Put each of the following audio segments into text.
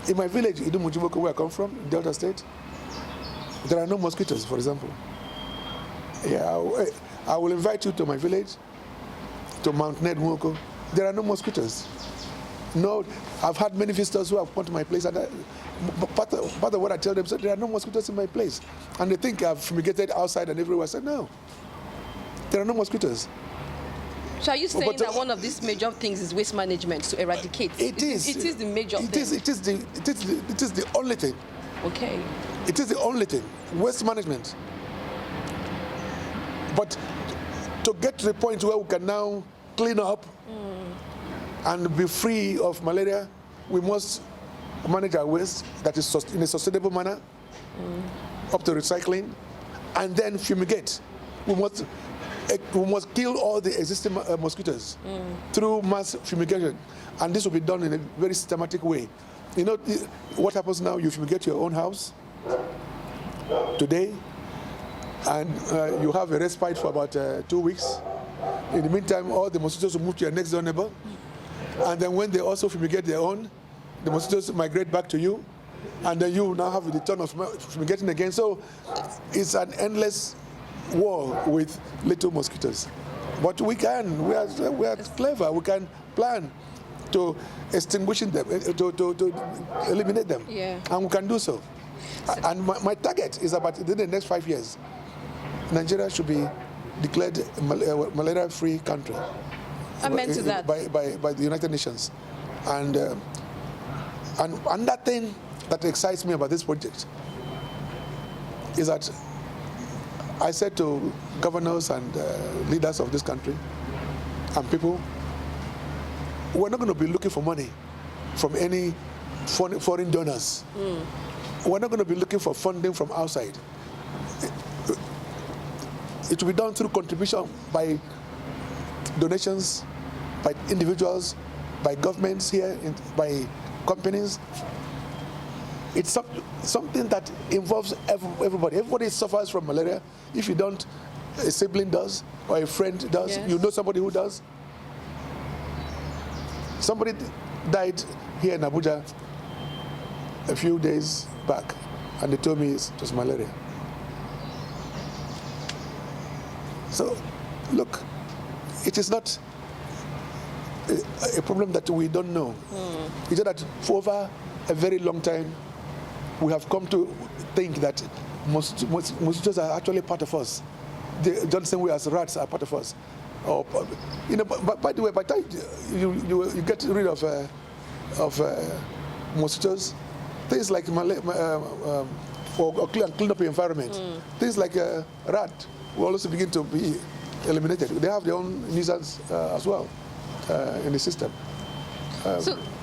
In my village, Idumujiboko, where I come from, in Delta State, there are no mosquitoes, for example. Yeah, I will invite you to my village, to Mount Nedmoko. There are no mosquitoes. No, I've had many visitors who have come to my place, and part of what I tell them, so there are no mosquitoes in my place. And they think I've fumigated outside and everywhere. I said, no, there are no mosquitoes. So are you saying that one of these major things is waste management to eradicate? It is. It is the major thing. It is the only thing. Okay. It is the only thing. Waste management. But to get to the point where we can now clean up and be free of malaria, we must manage our waste that is in a sustainable manner, up to recycling, and then fumigate. We must kill all the existing mosquitoes through mass fumigation, and this will be done in a very systematic way. You know what happens now? You fumigate your own house today, and you have a respite for about 2 weeks. In the meantime, all the mosquitoes will move to your next door neighbor, and then when they also fumigate their own, the mosquitoes migrate back to you, and then you now have the turn of fumigating again. So it's an endless war with little mosquitoes. But we are clever. We can plan to extinguishing them, to eliminate them, and we can do so. And my target is about within the next 5 years, Nigeria should be declared a malaria-free country. Amen to that. By the United Nations, and that thing that excites me about this project is that I said to governors and leaders of this country and people, we're not going to be looking for money from any foreign donors. We're not going to be looking for funding from outside. It will be done through contribution by donations, by individuals, by governments here, by companies. It's something that involves everybody. Everybody suffers from malaria. If you don't, a sibling does, or a friend does. Yes. You know somebody who does. Somebody died here in Abuja a few days back, and they told me it was malaria. So, look, it is not a problem that we don't know. It's just that for over a very long time, we have come to think that mosquitoes are actually part of us. Just the same way as rats are part of us. Or, you know, by the way, by the time you get rid of mosquitoes, things like or clean up your environment, things like a rat will also begin to be eliminated. They have their own nuisance as well in the system.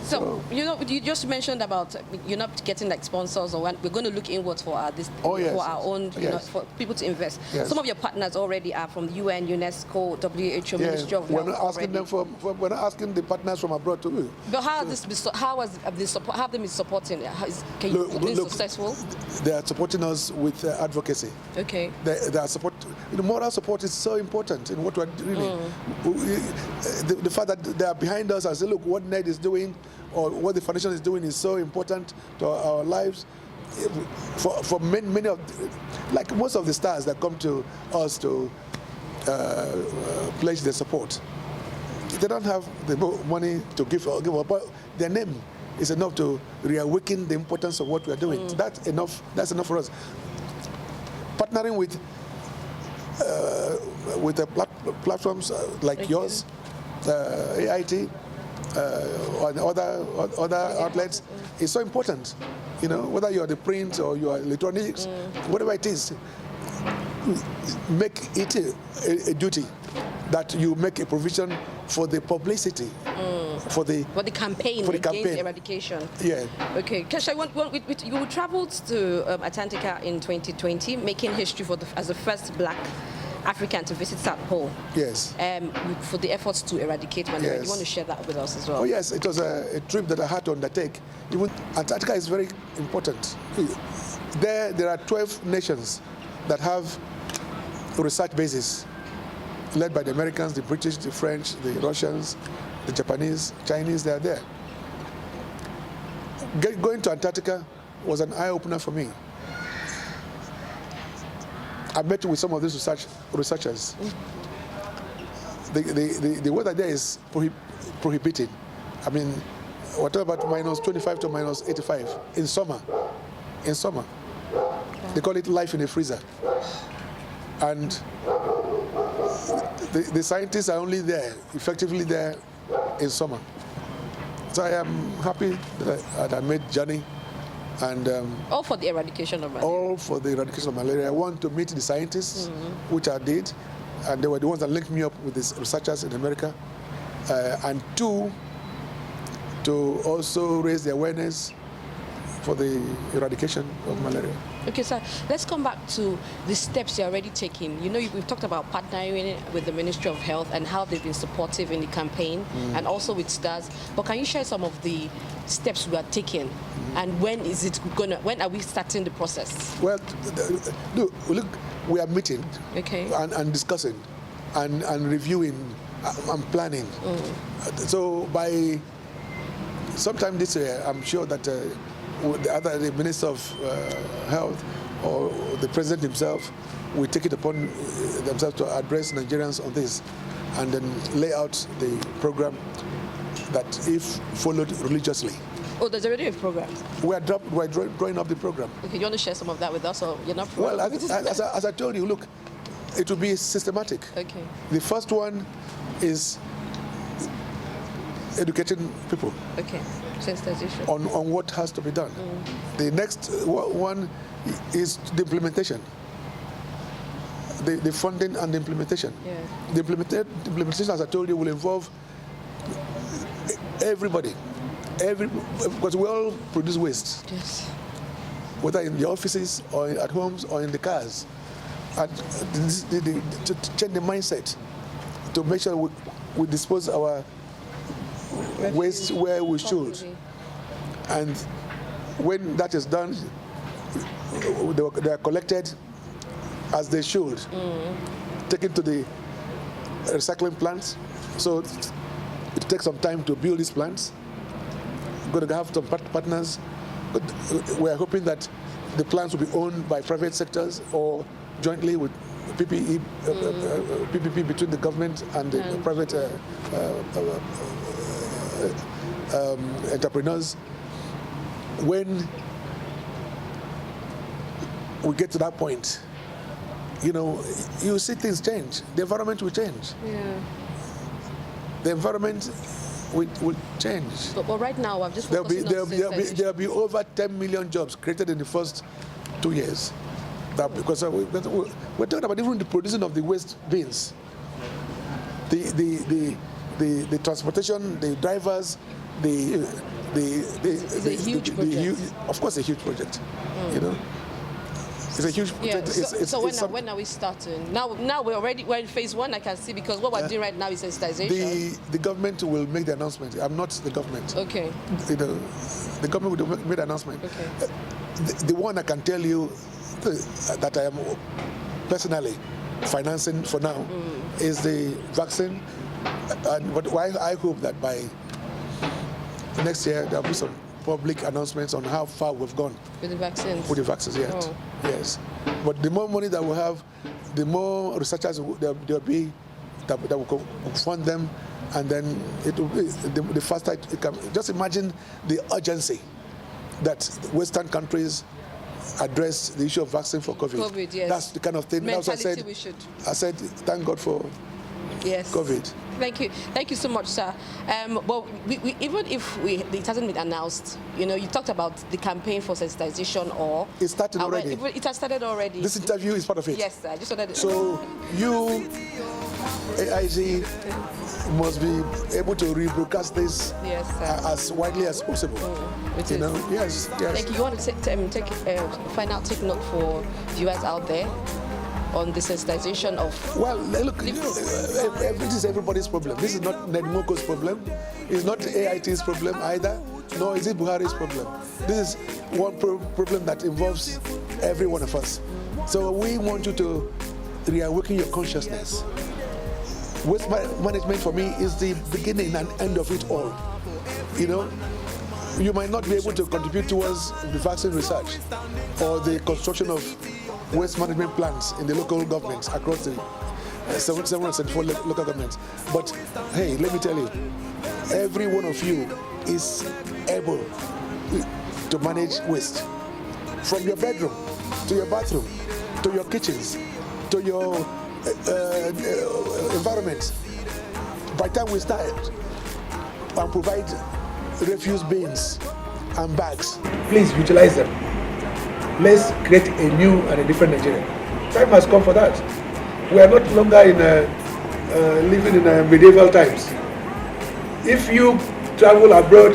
So you know, you just mentioned about you're not getting like sponsors, or we're going to look inwards for our for our own, you know, for people to invest. Yes. Some of your partners already are from the UN, UNESCO, WHO, Ministry of Health. We're not asking them we're not asking the partners from abroad to do. But how have them been supporting? Can you be successful? They are supporting us with advocacy. Okay. They are support. You know, moral support is so important in what we're doing. The fact that they are behind us and say, look, what NED is doing, or what the foundation is doing is so important to our lives. For many of, like most of the stars that come to us to pledge their support, they don't have the money to give up, but their name is enough to reawaken the importance of what we are doing. That's enough. That's enough for us. Partnering with the platforms like yours, AIT, and other outlets is so important. You know, whether you are the print or you are electronics, whatever it is, make it a duty that you make a provision for the publicity, for the campaign against eradication. Yeah. Okay, Kesha, you traveled to Antarctica in 2020, making history as the first Black African to visit South Pole. Yes. For the efforts to eradicate malaria. Yes. Do you want to share that with us as well? Oh yes, it was a trip that I had to undertake. Even Antarctica is very important. There are 12 nations that have research bases, led by the Americans, the British, the French, the Russians, the Japanese, Chinese. They are there. Going to Antarctica was an eye-opener for me. I met with some of these researchers. The weather there is prohibited. I mean, what about -25 to -85 in summer? In summer. They call it life in a freezer. And the scientists are only there, effectively there in summer. So I am happy that I made journey. And all for the eradication of malaria. All for the eradication of malaria. I want to meet the scientists, which I did, and they were the ones that linked me up with these researchers in America. And two, to also raise the awareness for the eradication of malaria. Okay, sir, let's come back to the steps you're already taking. You know, we've talked about partnering with the Ministry of Health and how they've been supportive in the campaign and also with STARS. But can you share some of the steps we are taking and when are we starting the process? Well, look, we are meeting and discussing and reviewing and planning. So by sometime this year, I'm sure that the Minister of Health or the President himself will take it upon themselves to address Nigerians on this and then lay out the program that, if followed religiously. Oh, there's already a program? We're drawing up the program. Okay, you want to share some of that with us, or you're not? Well, as I told you, look, it will be systematic. Okay. The first one is educating people. Okay. Sensitization. On what has to be done. The next one is the implementation. The funding and the implementation. Yeah. The implementation, as I told you, will involve everybody. Because we all produce waste. Yes. Whether in the offices or at homes or in the cars. And to change the mindset, to make sure we dispose our waste where we should. And when that is done, they are collected as they should, taken to the recycling plants. So it takes some time to build these plants. We're going to have some partners, but we're hoping that the plants will be owned by private sectors or jointly with PPP between the government and the private entrepreneurs. When we get to that point, you know, you see things change. The environment will change. Yeah. The environment will change. But right now, I'm just there'll be over 10 million jobs created in the first 2 years. That because we're talking about even the producing of the waste bins, the transportation, the drivers, it's a huge project. Of course, a huge project. You know, it's a huge project. So when are we starting? Now we're in phase one. I can see, because what we're doing right now is sensitization. The government will make the announcement. I'm not the government. Okay. You know, the government will make the announcement. Okay. The one I can tell you that I am personally financing for now is the vaccine. But I hope that by next year there'll be some public announcements on how far we've gone with the vaccines. With the vaccines, yes. Yes. But the more money that we have, the more researchers there'll be that will fund them, and then it will be the faster it can. Just imagine the urgency that Western countries address the issue of vaccine for COVID. COVID, yes. That's the kind of thing. Mentality we should. I said, thank God for COVID. Thank you so much, sir. Well, even if it hasn't been announced, you know, you talked about the campaign for sensitization, or it started already. It has started already. This interview is part of it. Yes, sir. I just wanted to. So you, AIG, must be able to rebroadcast this as widely as possible. You know, yes. Thank you. You want to take take note for viewers out there on the sensitization of... Well, look, this is everybody's problem. This is not Nedmoko's problem. It's not AIT's problem either, nor is it Buhari's problem. This is one problem that involves every one of us. So we want you to reawaken your consciousness. Waste management for me is the beginning and end of it all. You know, you might not be able to contribute towards the vaccine research or the construction of waste management plants in the local governments across the 774 local governments. But hey, let me tell you, every one of you is able to manage waste. From your bedroom, to your bathroom, to your kitchens, to your environment. By the time we start and provide refuse bins and bags, please utilize them. Let's create a new and a different Nigeria. Time has come for that. We are not longer living in medieval times. If you travel abroad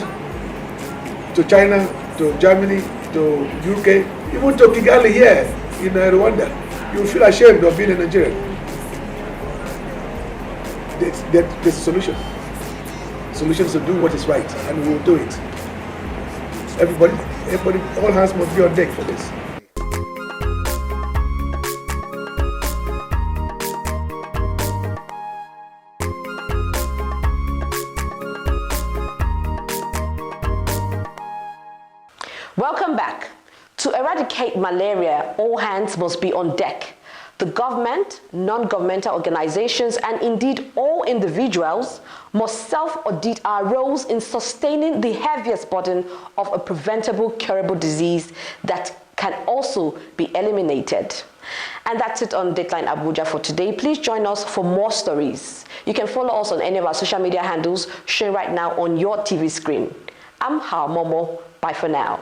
to China, to Germany, to UK, even to Kigali here in Rwanda, you feel ashamed of being a Nigerian. There's a solution. Solutions to do what is right, and we will do it. Everybody, all hands must be on deck for this. Welcome back. To eradicate malaria, all hands must be on deck. The government, non-governmental organizations, and indeed all individuals must self-audit our roles in sustaining the heaviest burden of a preventable, curable disease that can also be eliminated. And that's it on Dateline Abuja for today. Please join us for more stories. You can follow us on any of our social media handles shown right now on your TV screen. I'm Hawa Momo. Bye for now.